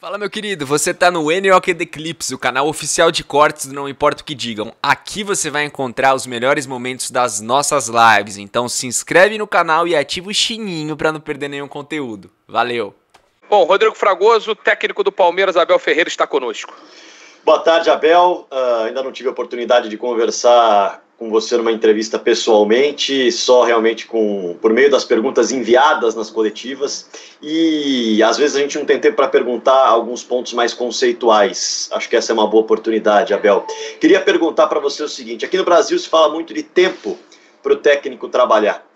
Fala, meu querido, você tá no NOK The Clips, o canal oficial de cortes do Não Importa o que Digam. Aqui você vai encontrar os melhores momentos das nossas lives, então se inscreve no canal e ativa o sininho pra não perder nenhum conteúdo. Valeu! Bom, Rodrigo Fragoso, técnico do Palmeiras, Abel Ferreira, está conosco. Boa tarde, Abel. Ainda não tive a oportunidade de conversar com você numa entrevista pessoalmente, só realmente por meio das perguntas enviadas nas coletivas, e às vezes a gente não tem tempo para perguntar alguns pontos mais conceituais. Acho que essa é uma boa oportunidade, Abel. Queria perguntar para você o seguinte: aqui no Brasil se fala muito de tempo para o técnico trabalhar,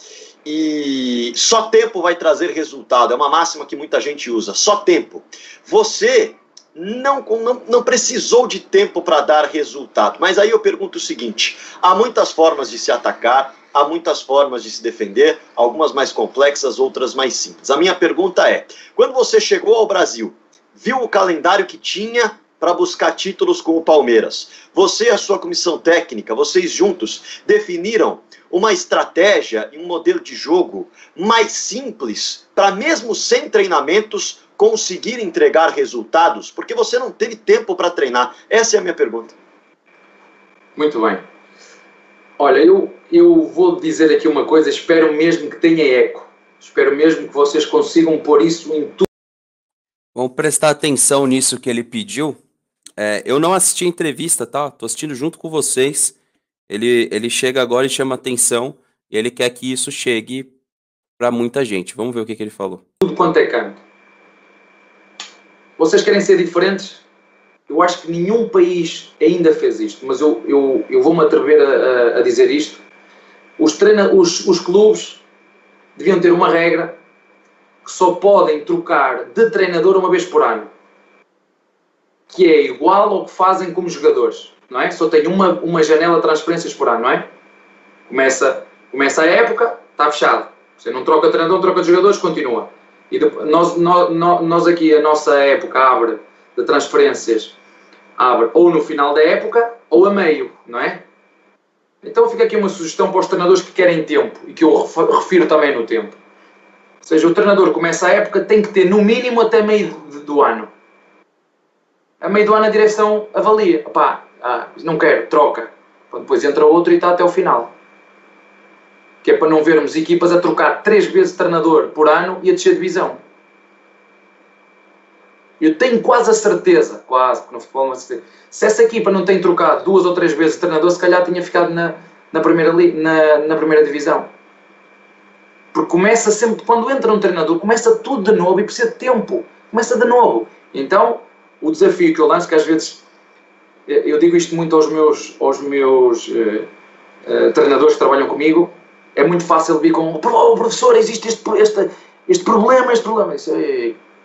e só tempo vai trazer resultado, é uma máxima que muita gente usa, só tempo. Você não precisou de tempo para dar resultado. Mas aí eu pergunto o seguinte: há muitas formas de se atacar, há muitas formas de se defender, algumas mais complexas, outras mais simples. A minha pergunta é: quando você chegou ao Brasil, viu o calendário que tinha para buscar títulos com o Palmeiras, você e a sua comissão técnica, vocês juntos, definiram uma estratégia e um modelo de jogo mais simples para, mesmo sem treinamentos, conseguir entregar resultados? Porque você não teve tempo para treinar. Essa é a minha pergunta. Muito bem. Olha, eu vou dizer aqui uma coisa, espero mesmo que tenha eco. Espero mesmo que vocês consigam pôr isso em tudo. Vamos prestar atenção nisso que ele pediu. Eu não assisti a entrevista, tá? Tô assistindo junto com vocês. Ele chega agora e chama atenção. E ele quer que isso chegue para muita gente. Vamos ver o que ele falou. Tudo quanto é canto. Vocês querem ser diferentes? Eu acho que nenhum país ainda fez isto, mas eu vou-me atrever a dizer isto. Os clubes deviam ter uma regra que só podem trocar de treinador uma vez por ano, que é igual ao que fazem como jogadores, não é? Só tem uma janela de transferências por ano, não é? Começa a época, está fechado. Você não troca de treinador, não troca de jogadores, continua. E depois, nós aqui, a nossa época abre de transferências, abre ou no final da época ou a meio, não é? Então fica aqui uma sugestão para os treinadores que querem tempo, e que eu refiro também no tempo. Ou seja, o treinador começa a época, tem que ter no mínimo até meio do ano. A meio do ano a direção avalia. Não quero, troca. Depois entra outro e está até o final. Que é para não vermos equipas a trocar 3 vezes de treinador por ano e a descer de divisão. Eu tenho quase a certeza, porque no futebol não é certeza, se essa equipa não tem trocado 2 ou 3 vezes de treinador, se calhar tinha ficado na primeira divisão. Porque começa sempre, quando entra um treinador, começa tudo de novo e precisa de tempo. Começa de novo. Então, o desafio que eu lanço, que às vezes, eu digo isto muito aos meus treinadores que trabalham comigo, é muito fácil vir com: professor, existe este problema.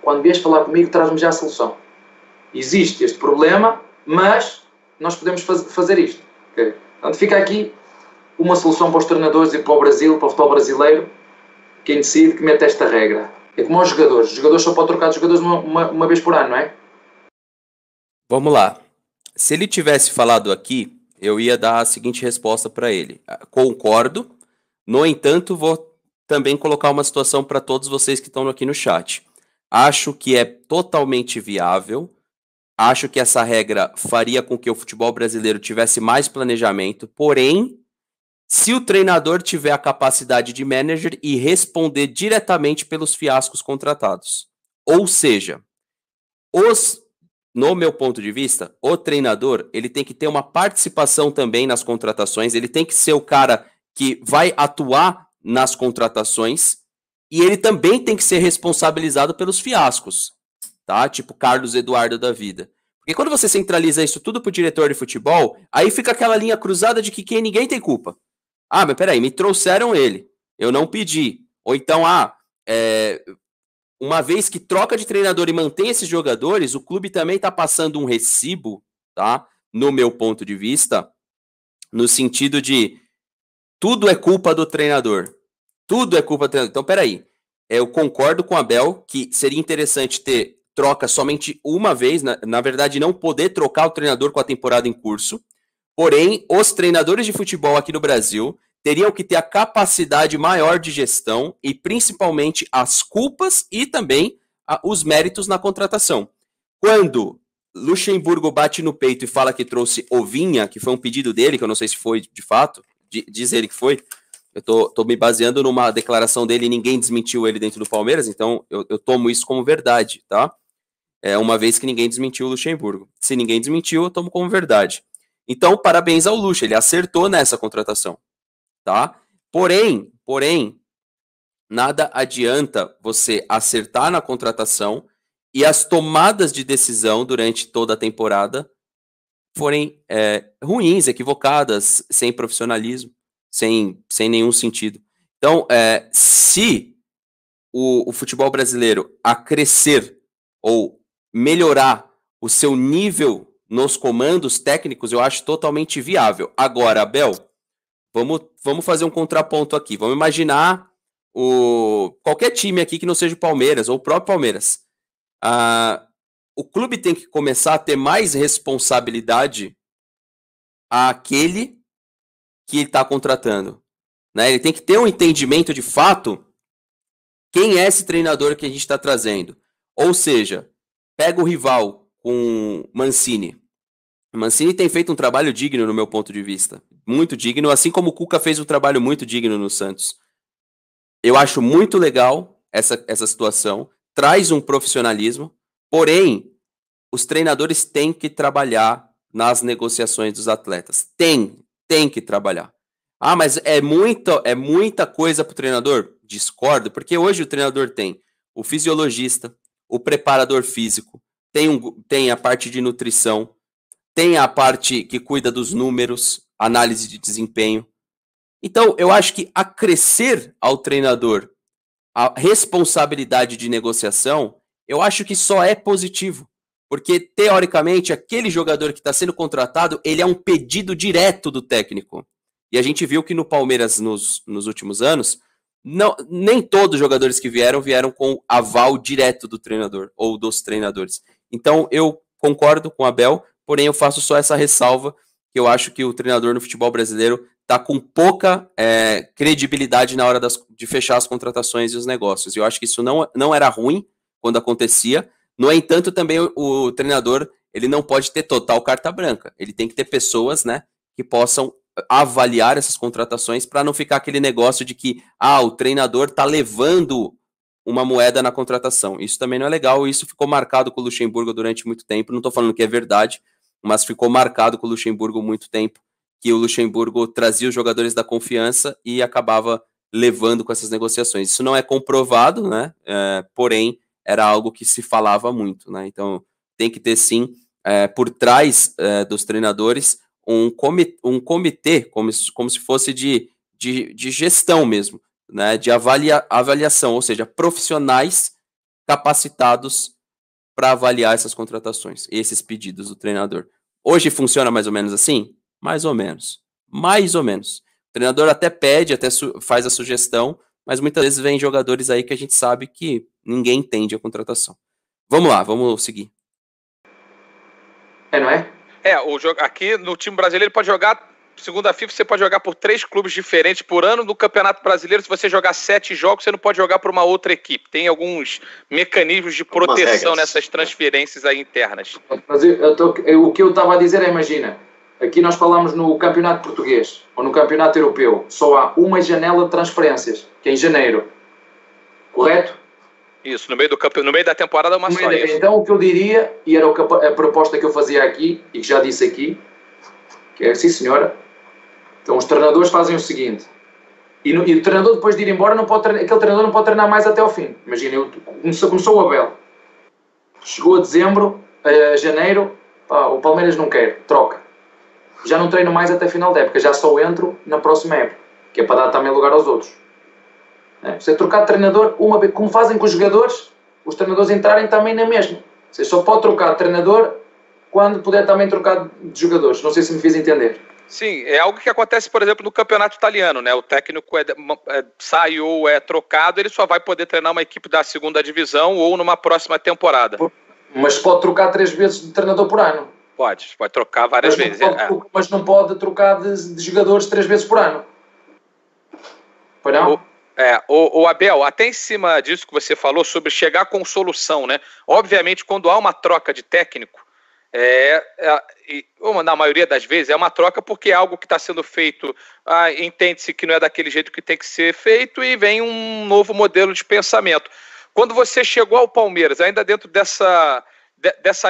Quando vies falar comigo, traz-me já a solução. Existe este problema, mas nós podemos fazer isto. Okay? Portanto, fica aqui uma solução para os treinadores e para o Brasil, para o futebol brasileiro. Quem decide que mete esta regra. É como aos jogadores. Os jogadores só podem trocar de jogadores uma vez por ano, não é? Vamos lá. Se ele tivesse falado aqui, eu ia dar a seguinte resposta para ele. Concordo. No entanto, vou também colocar uma situação para todos vocês que estão aqui no chat. Acho que é totalmente viável. Acho que essa regra faria com que o futebol brasileiro tivesse mais planejamento. Porém, se o treinador tiver a capacidade de manager e responder diretamente pelos fiascos contratados. Ou seja, no meu ponto de vista, o treinador ele tem que ter uma participação também nas contratações. Ele tem que ser o cara que vai atuar nas contratações, e ele também tem que ser responsabilizado pelos fiascos, tá? Tipo Carlos Eduardo da vida. Porque quando você centraliza isso tudo pro diretor de futebol, aí fica aquela linha cruzada de que ninguém tem culpa. Mas peraí, me trouxeram ele, eu não pedi. Ou então, uma vez que troca de treinador e mantém esses jogadores, o clube também tá passando um recibo, tá? No meu ponto de vista, no sentido de tudo é culpa do treinador. Tudo é culpa do treinador. Então, peraí. Eu concordo com o Abel que seria interessante ter troca somente uma vez. Na verdade, não poder trocar o treinador com a temporada em curso. Porém, os treinadores de futebol aqui no Brasil teriam que ter a capacidade maior de gestão e, principalmente, as culpas e também os méritos na contratação. quando Luxemburgo bate no peito e fala que trouxe Ovinha, que foi um pedido dele, que eu não sei se foi de fato, diz ele que foi, eu tô me baseando numa declaração dele e ninguém desmentiu ele dentro do Palmeiras, então eu tomo isso como verdade, tá? Uma vez que ninguém desmentiu o Luxemburgo. Se ninguém desmentiu, eu tomo como verdade. Então, parabéns ao Luxa, ele acertou nessa contratação, tá? Porém, nada adianta você acertar na contratação e as tomadas de decisão durante toda a temporada forem ruins, equivocadas, sem profissionalismo, sem nenhum sentido. Então, se o futebol brasileiro a crescer ou melhorar o seu nível nos comandos técnicos, eu acho totalmente viável. Agora, Abel, vamos fazer um contraponto aqui. Vamos imaginar qualquer time aqui que não seja o Palmeiras ou o próprio Palmeiras. O clube tem que começar a ter mais responsabilidade àquele que ele está contratando, né? Ele tem que ter um entendimento de fato quem é esse treinador que a gente está trazendo. Ou seja, pega o rival com Mancini. O Mancini tem feito um trabalho digno no meu ponto de vista. Muito digno, assim como o Cuca fez um trabalho muito digno no Santos. Eu acho muito legal essa situação. Traz um profissionalismo. Porém, os treinadores têm que trabalhar nas negociações dos atletas. Tem que trabalhar. Mas é muita coisa para o treinador? Discordo, porque hoje o treinador tem o fisiologista, o preparador físico, tem a parte de nutrição, tem a parte que cuida dos números, análise de desempenho. Então, eu acho que acrescer ao treinador a responsabilidade de negociação, eu acho que só é positivo. Porque, teoricamente, aquele jogador que está sendo contratado, ele é um pedido direto do técnico. E a gente viu que no Palmeiras, nos últimos anos, nem todos os jogadores que vieram com aval direto do treinador ou dos treinadores. Então, eu concordo com o Abel, porém eu faço só essa ressalva, que eu acho que o treinador no futebol brasileiro está com pouca credibilidade na hora de fechar as contratações e os negócios. Eu acho que isso não era ruim quando acontecia. No entanto, também o treinador ele não pode ter total carta branca. Ele tem que ter pessoas, né, que possam avaliar essas contratações para não ficar aquele negócio de que o treinador está levando uma moeda na contratação. Isso também não é legal. Isso ficou marcado com o Luxemburgo durante muito tempo. Não estou falando que é verdade, mas ficou marcado com o Luxemburgo muito tempo, que o Luxemburgo trazia os jogadores da confiança e acabava levando com essas negociações. Isso não é comprovado, né? Porém, era algo que se falava muito, né? Então, tem que ter, sim, por trás dos treinadores, um comitê, como se fosse de gestão mesmo, né? De avaliação, ou seja, profissionais capacitados para avaliar essas contratações, esses pedidos do treinador. Hoje funciona mais ou menos assim? Mais ou menos. Mais ou menos. O treinador até pede, até faz a sugestão, mas muitas vezes vem jogadores aí que a gente sabe que ninguém entende a contratação. Vamos lá, vamos seguir. Não é? Aqui no time brasileiro ele pode jogar, segundo a FIFA, você pode jogar por 3 clubes diferentes por ano. No Campeonato Brasileiro, se você jogar 7 jogos, você não pode jogar por uma outra equipe. Tem alguns mecanismos de proteção nessas transferências aí internas. Mas o que eu estava a dizer imagina, aqui nós falamos no Campeonato Português ou no Campeonato Europeu, só há uma janela de transferências, que é em janeiro. Correto? Isso, no meio da temporada é uma só. Então, o que eu diria, e era a proposta que eu fazia aqui, e que já disse aqui, que é, sim senhora, então os treinadores fazem o seguinte, e o treinador depois de ir embora, aquele treinador não pode treinar mais até ao fim. Imagina, começou o Abel, chegou a dezembro, a janeiro, o Palmeiras não quer, troca. Já não treino mais até final da época, já só entro na próxima época, que é para dar também lugar aos outros. Você trocar de treinador uma vez, como fazem com os jogadores, os treinadores entrarem também na mesma. Você só pode trocar de treinador quando puder também trocar de jogadores. Não sei se me fiz entender. Sim, é algo que acontece, por exemplo, no campeonato italiano, né? O técnico sai ou é trocado, ele só vai poder treinar uma equipe da segunda divisão ou numa próxima temporada. Mas pode trocar 3 vezes de treinador por ano. Pode trocar várias vezes. Mas não pode trocar de jogadores 3 vezes por ano. Pois não? O Abel, até em cima disso que você falou sobre chegar com solução, né? Obviamente, quando há uma troca de técnico, na maioria das vezes é uma troca porque é algo que está sendo feito, entende-se que não é daquele jeito que tem que ser feito e vem um novo modelo de pensamento. Quando você chegou ao Palmeiras, ainda dentro dessa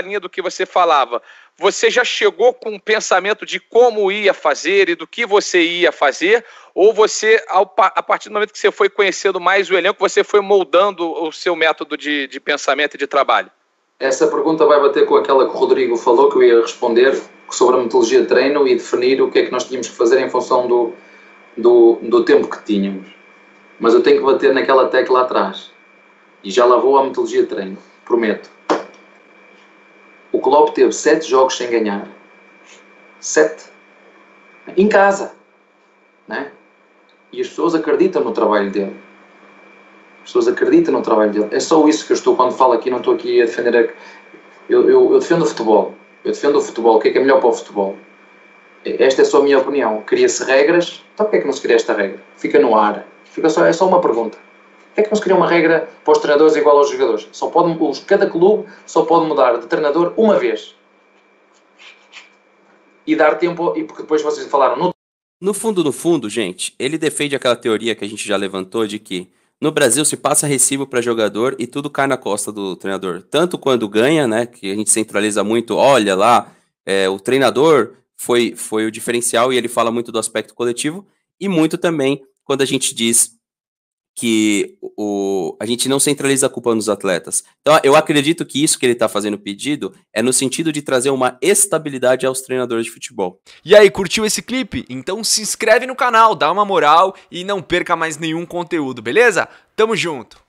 linha do que você falava, você já chegou com um pensamento de como ia fazer e do que você ia fazer? Ou você, a partir do momento que você foi conhecendo mais o elenco, você foi moldando o seu método de pensamento e de trabalho? Essa pergunta vai bater com aquela que o Rodrigo falou, que eu ia responder, sobre a metodologia de treino e definir o que é que nós tínhamos que fazer em função do tempo que tínhamos. Mas eu tenho que bater naquela tecla lá atrás. E já lá vou à metodologia de treino, prometo. O Klopp teve 7 jogos sem ganhar. 7. Em casa. Né? E as pessoas acreditam no trabalho dele. As pessoas acreditam no trabalho dele. É só isso que eu estou, quando falo aqui, não estou aqui a defender... Eu defendo o futebol. Eu defendo o futebol. O que é melhor para o futebol? Esta é só a minha opinião. Cria-se regras. Então porquê é que não se cria esta regra? Fica no ar. É só uma pergunta. Porquê é que não se cria uma regra para os treinadores igual aos jogadores? Cada clube só pode mudar de treinador uma vez. E dar tempo... E porque depois vocês falaram... No fundo, gente, ele defende aquela teoria que a gente já levantou de que no Brasil se passa recibo para jogador e tudo cai na costa do treinador. Tanto quando ganha, né, que a gente centraliza muito, olha lá, o treinador foi o diferencial e ele fala muito do aspecto coletivo, e muito também quando a gente diz que a gente não centraliza a culpa nos atletas. Então, eu acredito que isso que ele está fazendo pedido é no sentido de trazer uma estabilidade aos treinadores de futebol. E aí, curtiu esse clipe? Então se inscreve no canal, dá uma moral e não perca mais nenhum conteúdo, beleza? Tamo junto!